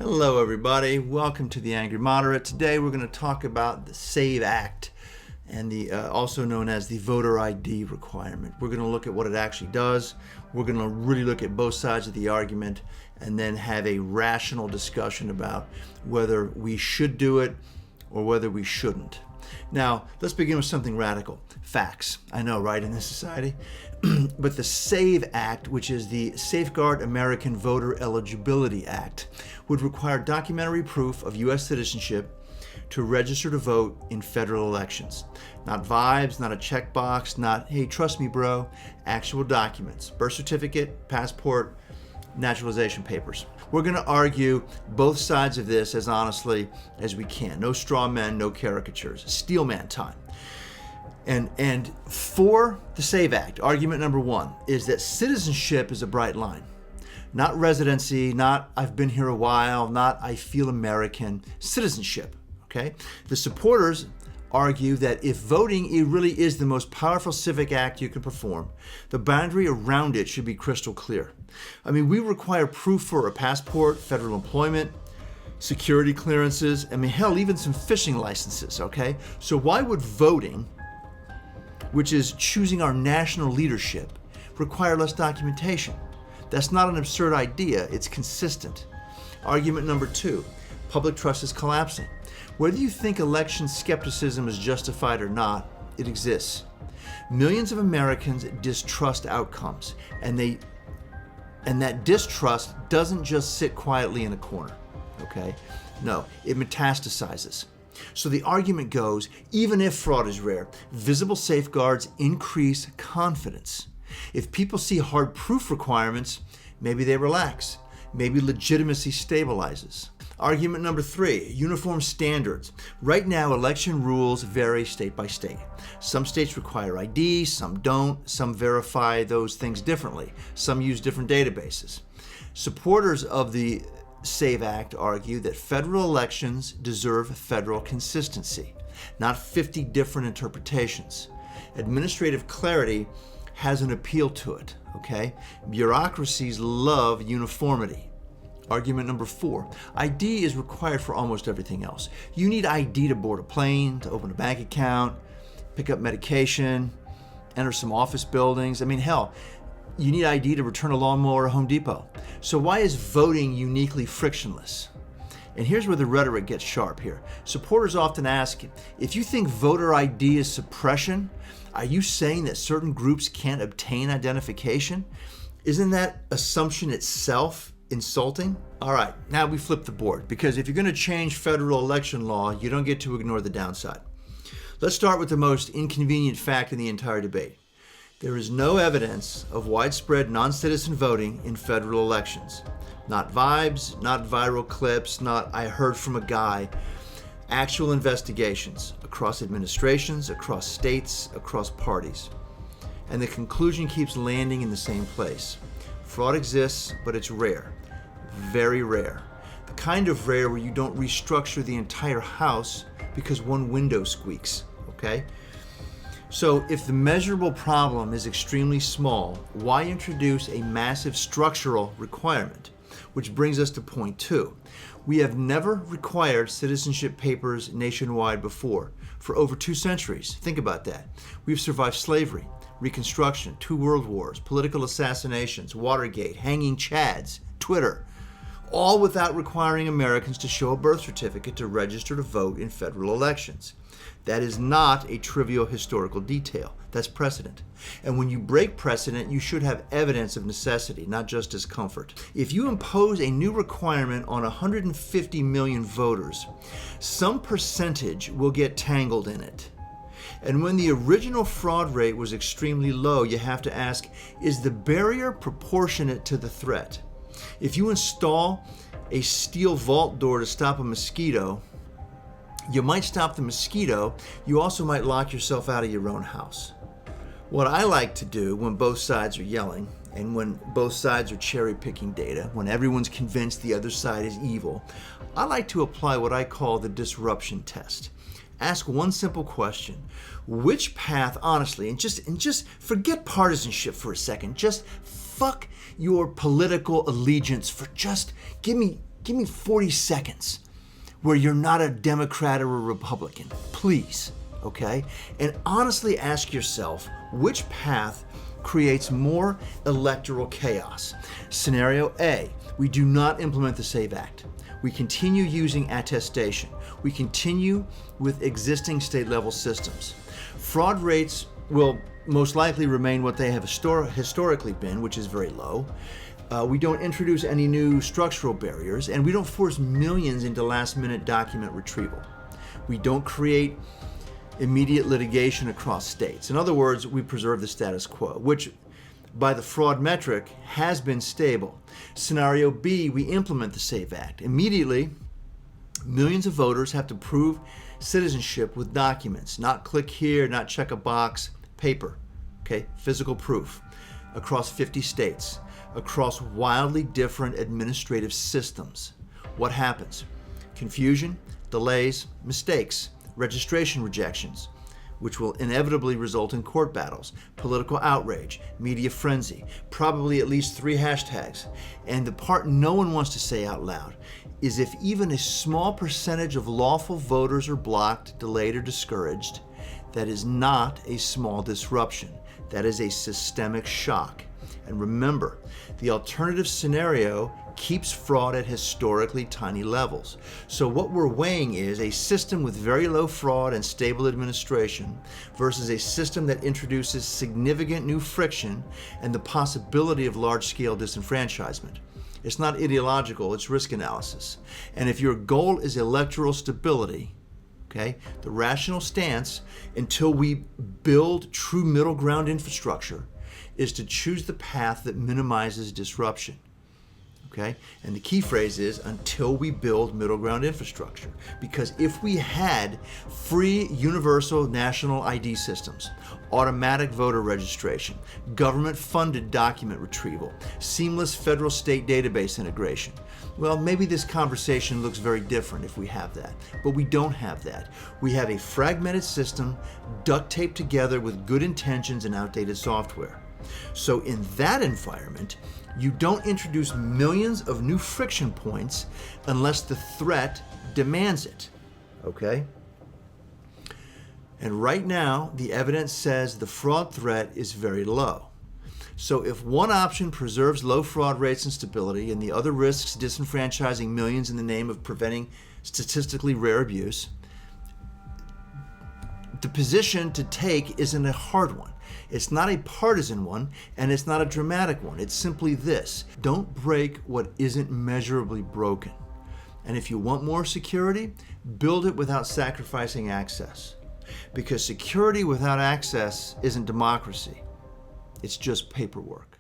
Hello everybody, welcome to the Angry Moderate. Today we're going to talk about the SAVE Act and the also known as the voter ID requirement. We're going to look at what it actually does. We're going to really look at both sides of the argument and then have a rational discussion about whether we should do it or whether we shouldn't. Now, let's begin with something radical. Facts. I know, right, in this society? But the SAVE Act, which is the Safeguard American Voter Eligibility Act, would require documentary proof of U.S. citizenship to register to vote in federal elections. Not vibes, not a checkbox, not, hey, trust me, bro, actual documents. Birth certificate, passport, naturalization papers. We're going to argue both sides of this as honestly as we can. No straw men, no caricatures. Steel man time. And for the SAVE Act, argument number one is that citizenship is a bright line. Not residency, not I've been here a while, not I feel American. Citizenship, okay? The supporters argue that if voting it really is the most powerful civic act you can perform, the boundary around it should be crystal clear. I mean, we require proof for a passport, federal employment, security clearances, hell, even some fishing licenses, okay? So why would voting, which is choosing our national leadership, require less documentation? That's not an absurd idea, it's consistent. Argument number two, public trust is collapsing. Whether you think election skepticism is justified or not, it exists. Millions of Americans distrust outcomes, and that distrust doesn't just sit quietly in a corner, okay? No, it metastasizes. So the argument goes, even if fraud is rare, visible safeguards increase confidence. If people see hard proof requirements, maybe they relax. Maybe legitimacy stabilizes. Argument number three, uniform standards. Right now, election rules vary state by state. Some states require ID, some don't, some verify those things differently, some use different databases. Supporters of the SAVE Act argue that federal elections deserve federal consistency, not 50 different interpretations. Administrative clarity has an appeal to it, okay? Bureaucracies love uniformity. Argument number four, ID is required for almost everything else. You need ID to board a plane, to open a bank account, pick up medication, enter some office buildings. Hell, you need ID to return a lawnmower at Home Depot. So why is voting uniquely frictionless? And here's where the rhetoric gets sharp here. Supporters often ask, if you think voter ID is suppression, are you saying that certain groups can't obtain identification? Isn't that assumption itself insulting? All right, now we flip the board, because if you're going to change federal election law, you don't get to ignore the downside. Let's start with the most inconvenient fact in the entire debate. There is no evidence of widespread non-citizen voting in federal elections. Not vibes, not viral clips, not I heard from a guy. Actual investigations across administrations, across states, across parties. And the conclusion keeps landing in the same place. Fraud exists, but it's rare. Very rare. The kind of rare where you don't restructure the entire house because one window squeaks, okay? So if the measurable problem is extremely small, why introduce a massive structural requirement? Which brings us to point two. We have never required citizenship papers nationwide before, for over 2 centuries. Think about that. We've survived slavery, Reconstruction, 2 world wars, political assassinations, Watergate, hanging chads, Twitter, all without requiring Americans to show a birth certificate to register to vote in federal elections. That is not a trivial historical detail. That's precedent. And when you break precedent, you should have evidence of necessity, not just discomfort. If you impose a new requirement on 150 million voters, some percentage will get tangled in it. And when the original fraud rate was extremely low, you have to ask, is the barrier proportionate to the threat? If you install a steel vault door to stop a mosquito, you might stop the mosquito, you also might lock yourself out of your own house. What I like to do when both sides are yelling and when both sides are cherry-picking data, when everyone's convinced the other side is evil, I like to apply what I call the disruption test. Ask one simple question. Which path, honestly, and just forget partisanship for a second, just fuck your political allegiance for just give me Give me 40 seconds where you're not a Democrat or a Republican, please, okay? And honestly ask yourself, which path creates more electoral chaos? Scenario A, we do not implement the SAVE Act. We continue using attestation. We continue with existing state-level systems. Fraud rates will most likely remain what they have historically been, which is very low. We don't introduce any new structural barriers, and we don't force millions into last-minute document retrieval. We don't create immediate litigation across states. In other words, we preserve the status quo, which by the fraud metric has been stable. Scenario B, we implement the SAVE Act. Immediately, millions of voters have to prove citizenship with documents, not click here, not check a box, paper, okay, physical proof, across 50 states, across wildly different administrative systems. What happens? Confusion, delays, mistakes, registration rejections, which will inevitably result in court battles, political outrage, media frenzy, probably at least 3 hashtags. And the part no one wants to say out loud is if even a small percentage of lawful voters are blocked, delayed, or discouraged, that is not a small disruption. That is a systemic shock. And remember, the alternative scenario keeps fraud at historically tiny levels. So what we're weighing is a system with very low fraud and stable administration versus a system that introduces significant new friction and the possibility of large-scale disenfranchisement. It's not ideological, it's risk analysis. And if your goal is electoral stability, okay, the rational stance until we build true middle ground infrastructure is to choose the path that minimizes disruption. Okay? And the key phrase is until we build middle ground infrastructure. Because if we had free universal national ID systems, automatic voter registration, government-funded document retrieval, seamless federal-state database integration, well, maybe this conversation looks very different if we have that. But we don't have that. We have a fragmented system duct taped together with good intentions and outdated software. So in that environment, you don't introduce millions of new friction points unless the threat demands it, okay? And right now, the evidence says the fraud threat is very low. So if one option preserves low fraud rates and stability and the other risks disenfranchising millions in the name of preventing statistically rare abuse, the position to take isn't a hard one. It's not a partisan one, and it's not a dramatic one. It's simply this: don't break what isn't measurably broken. And if you want more security, build it without sacrificing access. Because security without access isn't democracy. It's just paperwork.